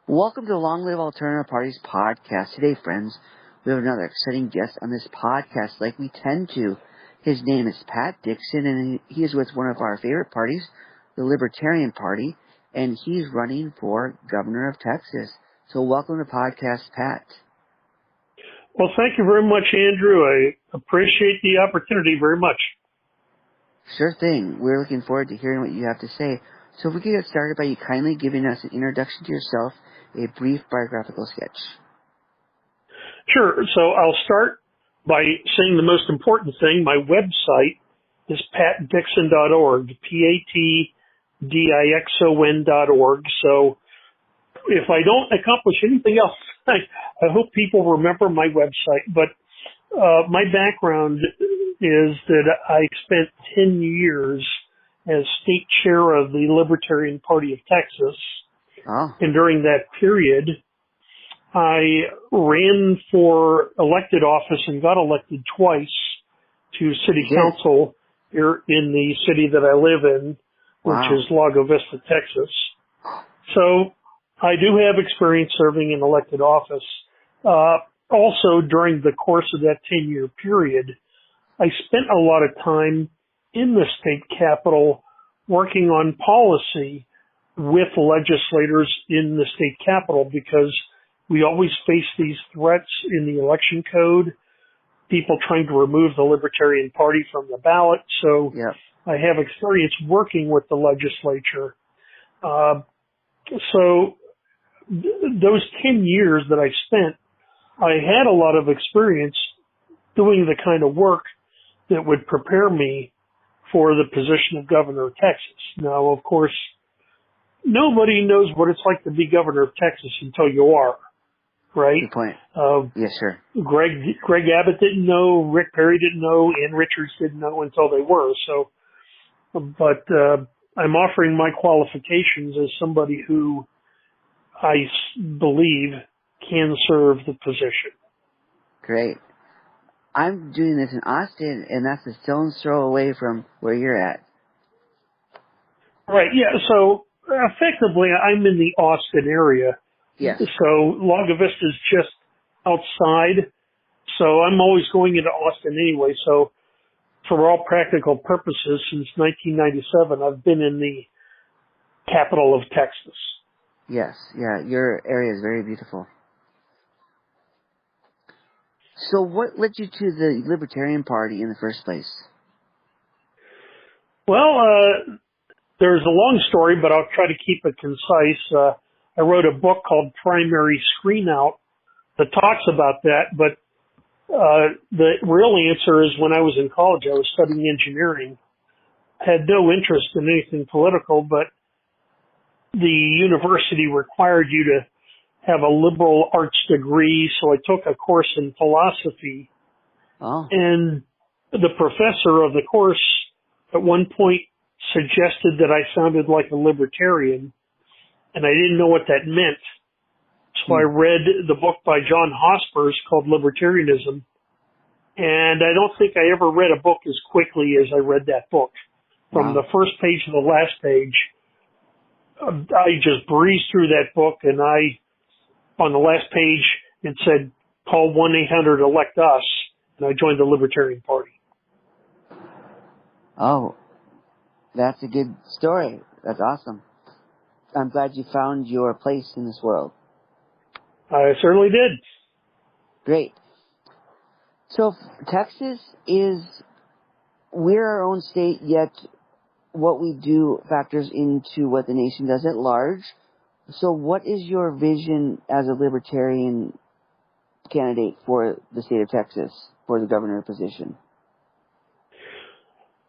Welcome to the Long Live Alternative Parties podcast. Today, friends, we have another exciting guest on this podcast like we tend to. His name is Pat Dixon, and he is with one of our favorite parties, the Libertarian Party, and he's running for governor of Texas. So welcome to the podcast, Pat. Well, thank you very much, Andrew. I appreciate the opportunity very much. Sure thing. We're looking forward to hearing what you have to say. So if we could get started by you kindly giving us an introduction to yourself, a brief biographical sketch. Sure. So I'll start by saying the most important thing. My website is patdixon.org, patdixon.org. So if I don't accomplish anything else, I hope people remember my website. But my background is that I spent 10 years as state chair of the Libertarian Party of Texas. Oh. And during that period, I ran for elected office and got elected twice to city council here in the city that I live in, which is Lago Vista, Texas. So I do have experience serving in elected office. Also, during the course of that 10-year period, I spent a lot of time in the state capitol working on policy with legislators in the state capitol, because we always face these threats in the election code, people trying to remove the Libertarian Party from the ballot. So I have experience working with the legislature. So those 10 years that I spent, I had a lot of experience doing the kind of work that would prepare me for the position of governor of Texas. Now, of course, nobody knows what it's like to be governor of Texas until you are, right? Good point. Yes, sir. Greg Abbott didn't know, Rick Perry didn't know, Ann Richards didn't know until they were. So, but I'm offering my qualifications as somebody who I believe can serve the position. Great. I'm doing this in Austin, and that's a stone's throw away from where you're at. Right, yeah, so effectively I'm in the Austin area. Yes. So Lago Vista is just outside, so I'm always going into Austin anyway. So for all practical purposes, since 1997, I've been in the capital of Texas. Yes, yeah, your area is very beautiful. So what led you to the Libertarian Party in the first place? Well, there's a long story, but I'll try to keep it concise. I wrote a book called Primary Screen Out that talks about that, but the real answer is when I was in college, I was studying engineering. I had no interest in anything political, but the university required you to have a liberal arts degree, so I took a course in philosophy. Oh. And the professor of the course at one point suggested that I sounded like a libertarian, and I didn't know what that meant. So I read the book by John Hospers called Libertarianism, and I don't think I ever read a book as quickly as I read that book. From the first page to the last page, I just breezed through that book, and on the last page, it said, call 1-800-ELECT-US, and I joined the Libertarian Party. Oh, that's a good story. That's awesome. I'm glad you found your place in this world. I certainly did. Great. So Texas we're our own state, yet what we do factors into what the nation does at large. So what is your vision as a libertarian candidate for the state of Texas for the governor position?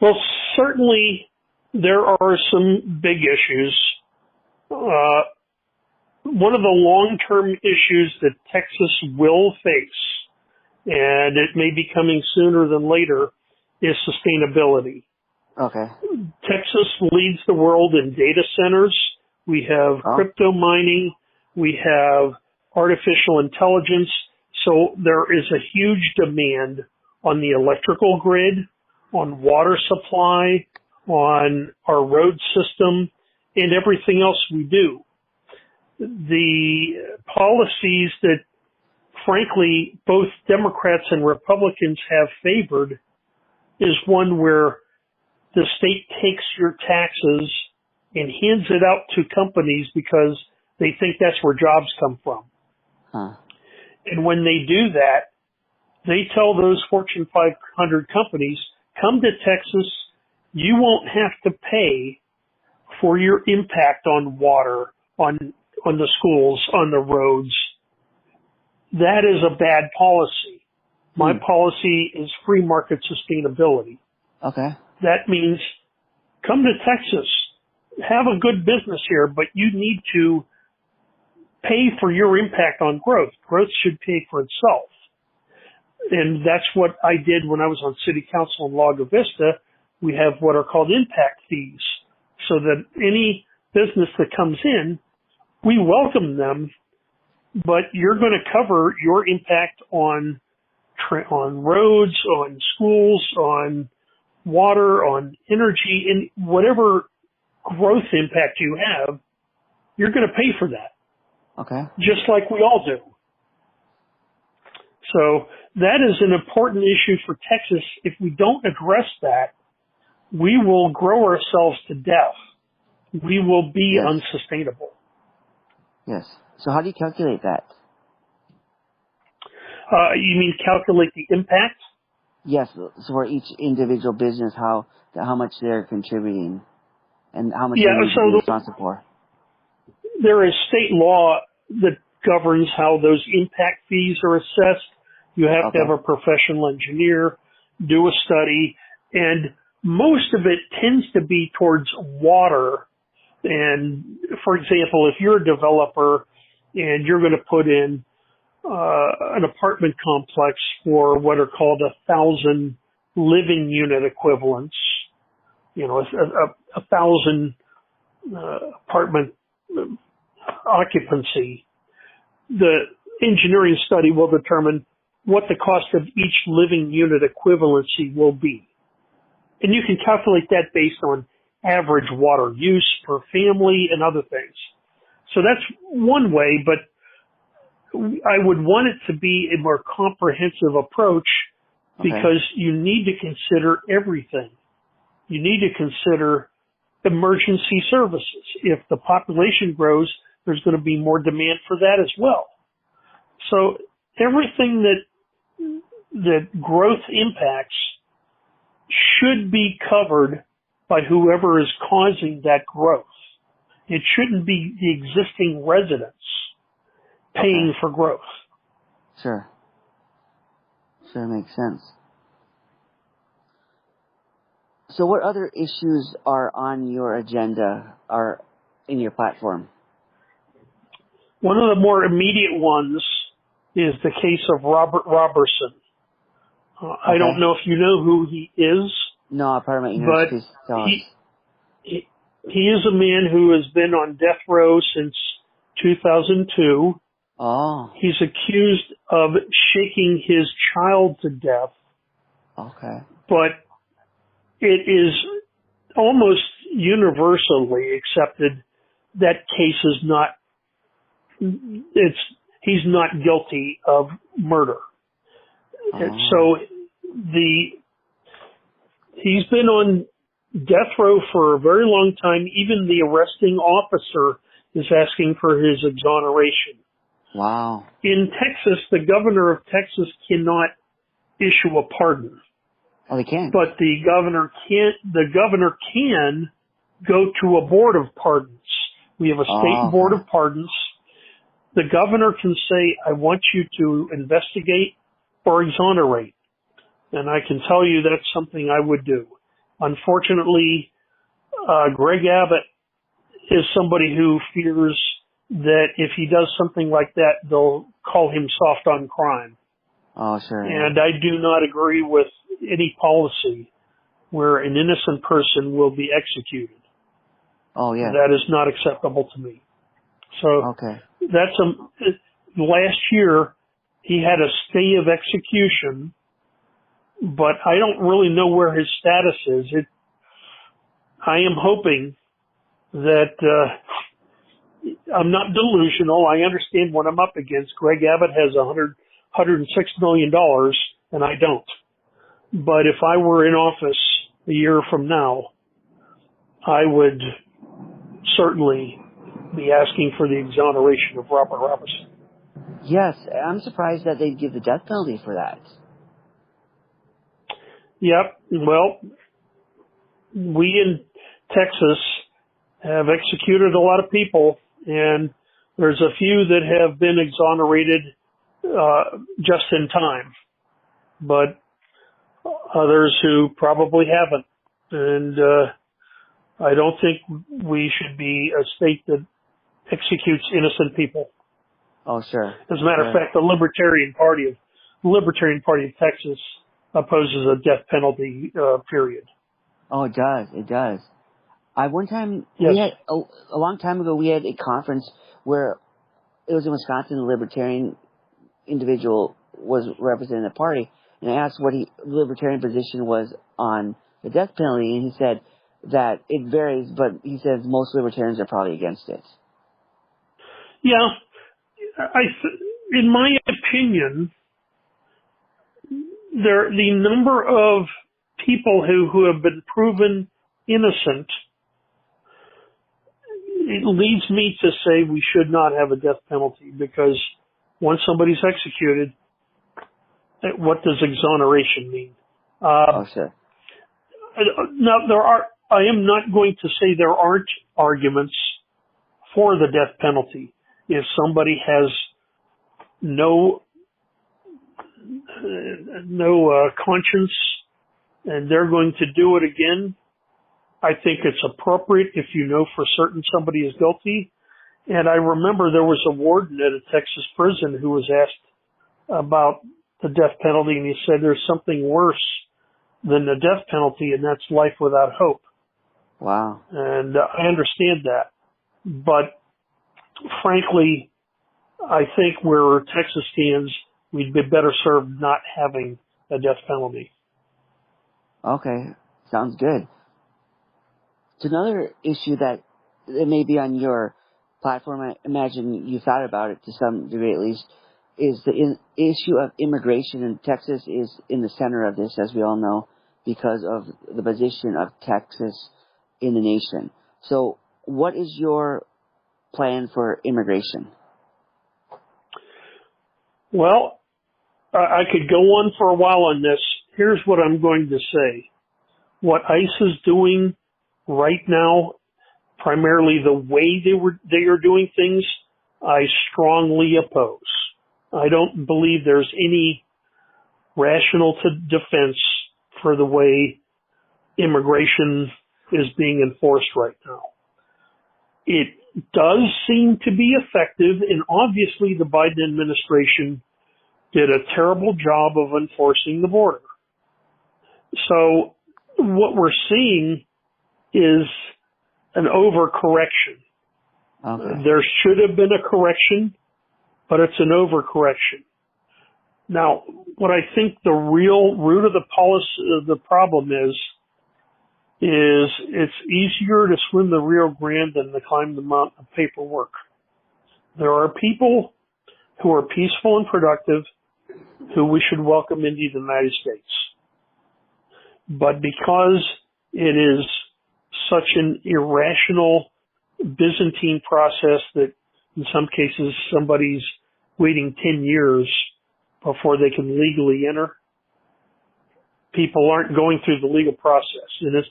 Well, certainly there are some big issues. One of the long-term issues that Texas will face, and it may be coming sooner than later, is sustainability. Okay. Texas leads the world in data centers. We have crypto mining. We have artificial intelligence. So there is a huge demand on the electrical grid, on water supply, on our road system, and everything else we do. the policies that, frankly, both Democrats and Republicans have favored is one where the state takes your taxes and hands it out to companies because they think that's where jobs come from. Huh. And when they do that, they tell those Fortune 500 companies, come to Texas, you won't have to pay for your impact on water, on the schools, on the roads. That is a bad policy. My policy is free market sustainability. Okay. That means come to Texas, have a good business here, but you need to pay for your impact on growth. Growth should pay for itself. And that's what I did when I was on city council in Lago Vista. We have what are called impact fees, so that any business that comes in, we welcome them, but you're going to cover your impact on roads, on schools, on water, on energy, and whatever growth impact you have, you're going to pay for that. Okay. Just like we all do. So that is an important issue for Texas. If we don't address that, we will grow ourselves to death. We will be unsustainable. Yes. So how do you calculate that? You mean calculate the impact? Yes. So for each individual business, how much they're contributing and how much they're responsible for. There is state law that governs how those impact fees are assessed. You have to have a professional engineer do a study, and most of it tends to be towards water. And for example, if you're a developer and you're going to put in an apartment complex for what are called 1,000 living unit equivalents, you know, 1,000 apartment occupancy, the engineering study will determine what the cost of each living unit equivalency will be. And you can calculate that based on average water use per family and other things. So that's one way, but I would want it to be a more comprehensive approach because you need to consider everything. You need to consider emergency services. If the population grows, there's going to be more demand for that as well. So everything that growth impacts should be covered by whoever is causing that growth. It shouldn't be the existing residents paying for growth. Sure. Makes sense. So what other issues are on your agenda, are in your platform? One of the more immediate ones is the case of Robert Robertson. I don't know if you know who he is. No, part of my but he is a man who has been on death row since 2002. Oh. He's accused of shaking his child to death. Okay. But it is almost universally accepted that case is not, he's not guilty of murder. And so he's been on death row for a very long time. Even the arresting officer is asking for his exoneration. Wow. In Texas, the governor of Texas cannot issue a pardon. Oh, they can. But the governor can go to a board of pardons. We have a state board of pardons. The governor can say, I want you to investigate or exonerate. And I can tell you that's something I would do. Unfortunately, Greg Abbott is somebody who fears that if he does something like that, they'll call him soft on crime. Oh, sure. And I do not agree with any policy where an innocent person will be executed. Oh, yeah. That is not acceptable to me. So that's last year he had a stay of execution, but I don't really know where his status is. I am hoping that I'm not delusional. I understand what I'm up against. Greg Abbott has $106 million, and I don't. But if I were in office a year from now, I would certainly be asking for the exoneration of Robert Robinson. Yes, I'm surprised that they'd give the death penalty for that. Yep. Well, we in Texas have executed a lot of people, and there's a few that have been exonerated just in time, but others who probably haven't. And I don't think we should be a state that executes innocent people. Oh, sure. As a matter of fact, the Libertarian Party of Texas opposes a death penalty period. Oh, it does. It does. One time, yes. we had a long time ago, we had a conference where it was in Wisconsin. The Libertarian individual was representing the party, and I asked what the Libertarian position was on the death penalty, and he said that it varies, but he says most Libertarians are probably against it. Yeah, in my opinion, the number of people who have been proven innocent, it leads me to say we should not have a death penalty, because once somebody's executed, what does exoneration mean? Oh, sure. Now, I am not going to say there aren't arguments for the death penalty. If somebody has no conscience and they're going to do it again, I think it's appropriate if you know for certain somebody is guilty. And I remember there was a warden at a Texas prison who was asked about the death penalty, and he said there's something worse than the death penalty, and that's life without hope. Wow. And I understand that. But frankly, I think where Texas stands, we'd be better served not having a death penalty. Okay. Sounds good. So another issue that it may be on your platform, I imagine you thought about it to some degree at least, is the issue of immigration. And Texas is in the center of this, as we all know, because of the position of Texas in the nation. So what is your plan for immigration? Well, I could go on for a while on this. Here's what I'm going to say. What ICE is doing right now, primarily the way they are doing things, I strongly oppose. I don't believe there's any rational defense for the way immigration is being enforced right now. It does seem to be effective, and obviously the Biden administration did a terrible job of enforcing the border. So what we're seeing is an overcorrection. Okay. There should have been a correction, but it's an overcorrection. Now, what I think the real root of the problem is it's easier to swim the Rio Grande than to climb the mountain of paperwork. There are people who are peaceful and productive who we should welcome into the United States. But because it is such an irrational Byzantine process that in some cases somebody's waiting 10 years before they can legally enter, people aren't going through the legal process. And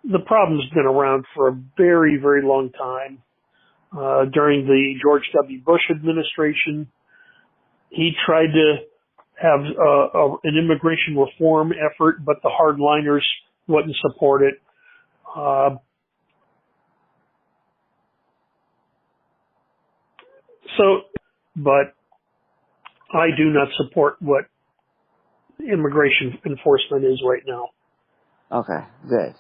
the problem's been around for a very, very long time. During the George W. Bush administration, he tried to have an immigration reform effort, but the hardliners wouldn't support it. But I do not support what immigration enforcement is right now. Okay, good.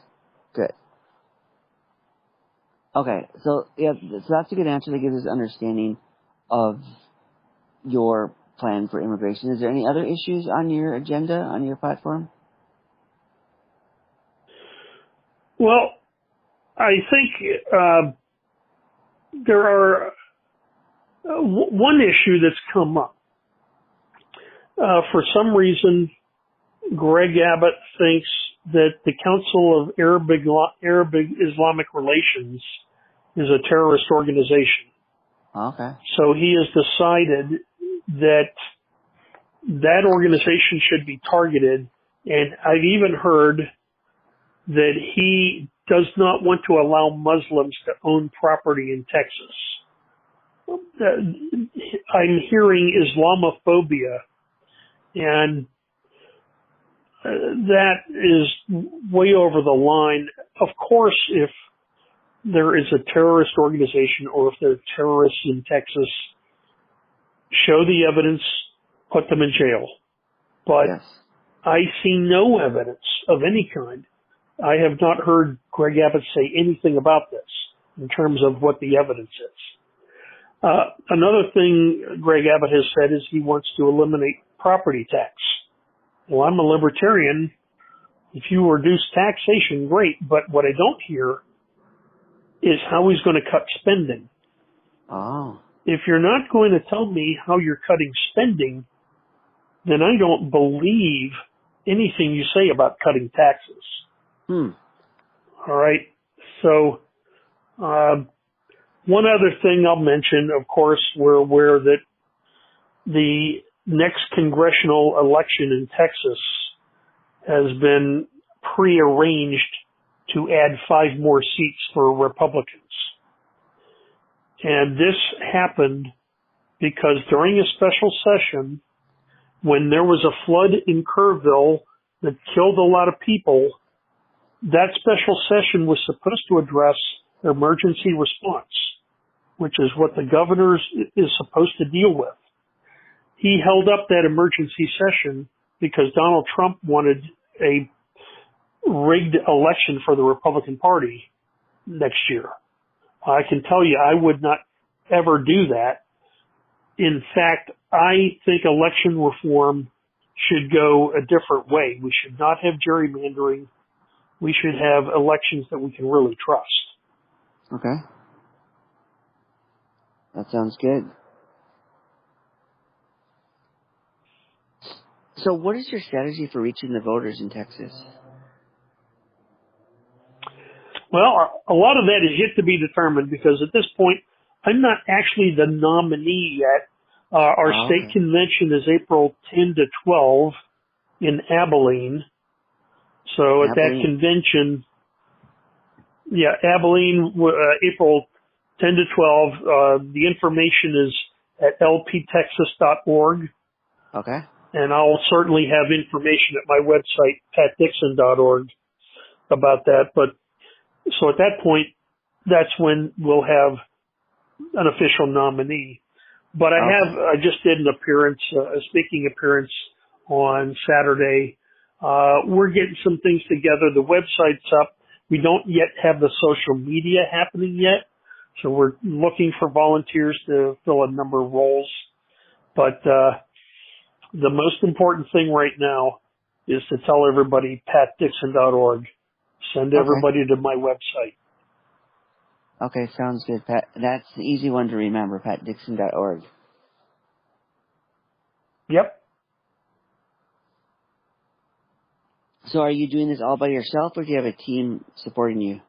Okay, so that's a good answer that gives us understanding of your plan for immigration. Is there any other issues on your agenda, on your platform? Well, I think there are one issue that's come up. For some reason, Greg Abbott thinks that the Council of Arab Islamic Relations is a terrorist organization. Okay. So he has decided that that organization should be targeted, and I've even heard that he does not want to allow Muslims to own property in Texas. I'm hearing Islamophobia, and that is way over the line. Of course, if there is a terrorist organization or if there are terrorists in Texas, show the evidence, put them in jail. But yes. I see no evidence of any kind. I have not heard Greg Abbott say anything about this in terms of what the evidence is. Another thing Greg Abbott has said is he wants to eliminate property tax. Well, I'm a libertarian. If you reduce taxation, great. But what I don't hear is how he's going to cut spending. Oh. If you're not going to tell me how you're cutting spending, then I don't believe anything you say about cutting taxes. All right. So, one other thing I'll mention, of course, we're aware that the next congressional election in Texas has been prearranged to add 5 more seats for Republicans. And this happened because during a special session, when there was a flood in Kerrville that killed a lot of people, that special session was supposed to address emergency response, which is what the governor is supposed to deal with. He held up that emergency session because Donald Trump wanted a rigged election for the Republican Party next year. I can tell you I would not ever do that. In fact, I think election reform should go a different way. We should not have gerrymandering. We should have elections that we can really trust. Okay. That sounds good. So what is your strategy for reaching the voters in Texas? Well, a lot of that is yet to be determined because at this point, I'm not actually the nominee yet. Our state convention is April 10 to 12 in Abilene. So at that convention, Abilene, April 10 to 12, the information is at lptexas.org. Okay. And I'll certainly have information at my website, patdixon.org, about that. But so at that point, that's when we'll have an official nominee. But I just did an appearance, a speaking appearance on Saturday. We're getting some things together. The website's up. We don't yet have the social media happening yet. So we're looking for volunteers to fill a number of roles. But, the most important thing right now is to tell everybody patdixon.org. Send everybody to my website. Okay, sounds good, Pat. That's the easy one to remember, patdixon.org. Yep. So are you doing this all by yourself, or do you have a team supporting you?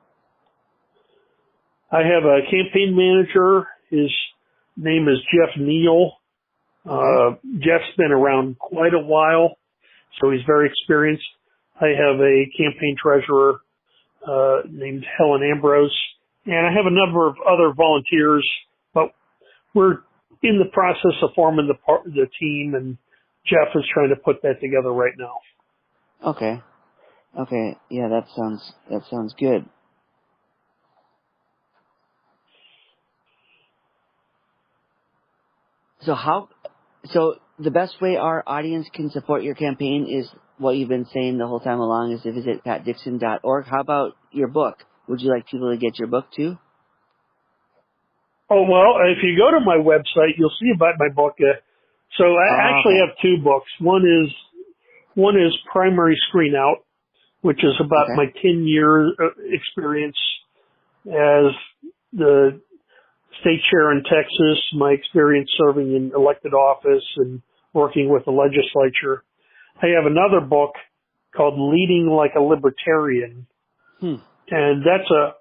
I have a campaign manager. His name is Jeff Neal. Jeff's been around quite a while, so he's very experienced. I have a campaign treasurer named Helen Ambrose, and I have a number of other volunteers, but we're in the process of forming the team, and Jeff is trying to put that together right now. Okay. Yeah, that sounds good. So the best way our audience can support your campaign is what you've been saying the whole time along, is to visit patdixon.org. How about your book? Would you like people to get your book too? Oh, well, if you go to my website, you'll see about my book. So I actually have 2 books. One is Primary Screen Out, which is about my 10-year experience as the state chair in Texas, my experience serving in elected office and working with the legislature. I have another book called Leading Like a Libertarian. And that's a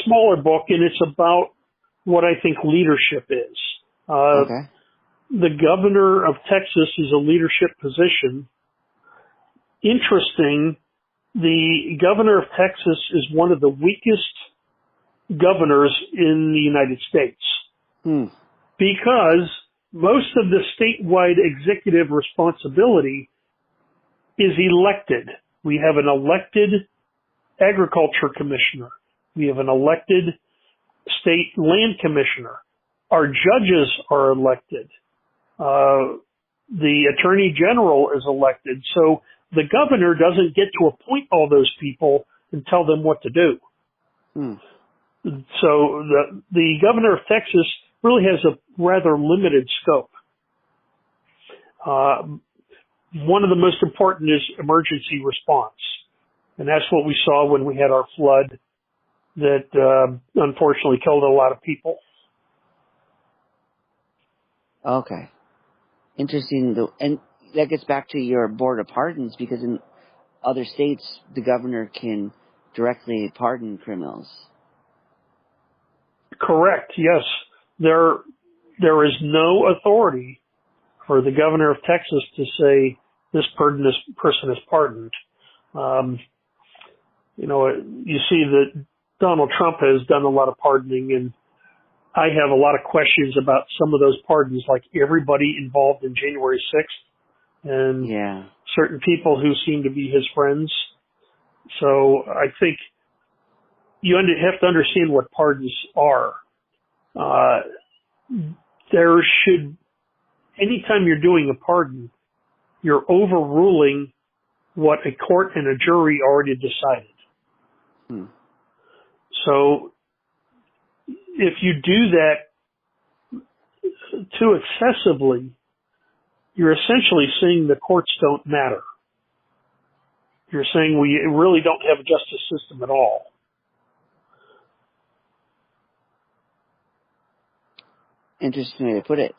smaller book, and it's about what I think leadership is. Okay. The governor of Texas is a leadership position. Interesting, the governor of Texas is one of the weakest governors in the United States because most of the statewide executive responsibility is elected. We have an elected agriculture commissioner. We have an elected state land commissioner. Our judges are elected. The attorney general is elected. So the governor doesn't get to appoint all those people and tell them what to do. So the governor of Texas really has a rather limited scope. One of the most important is emergency response. And that's what we saw when we had our flood that unfortunately killed a lot of people. Okay. Interesting. And that gets back to your board of pardons, because in other states, the governor can directly pardon criminals. Correct. Yes. There is no authority for the governor of Texas to say this person is pardoned. You see that Donald Trump has done a lot of pardoning, and I have a lot of questions about some of those pardons, like everybody involved in January 6th and certain people who seem to be his friends. So I think you have to understand what pardons are. Anytime you're doing a pardon, you're overruling what a court and a jury already decided. So if you do that too excessively, you're essentially saying the courts don't matter. You're saying we really don't have a justice system at all. Interesting way to put it.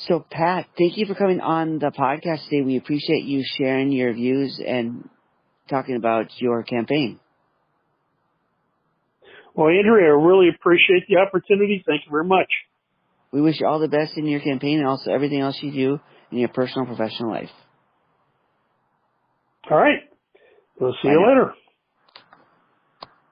So, Pat, thank you for coming on the podcast today. We appreciate you sharing your views and talking about your campaign. Well, Andrew, I really appreciate the opportunity. Thank you very much. We wish you all the best in your campaign and also everything else you do in your personal and professional life. All right. We'll see you later.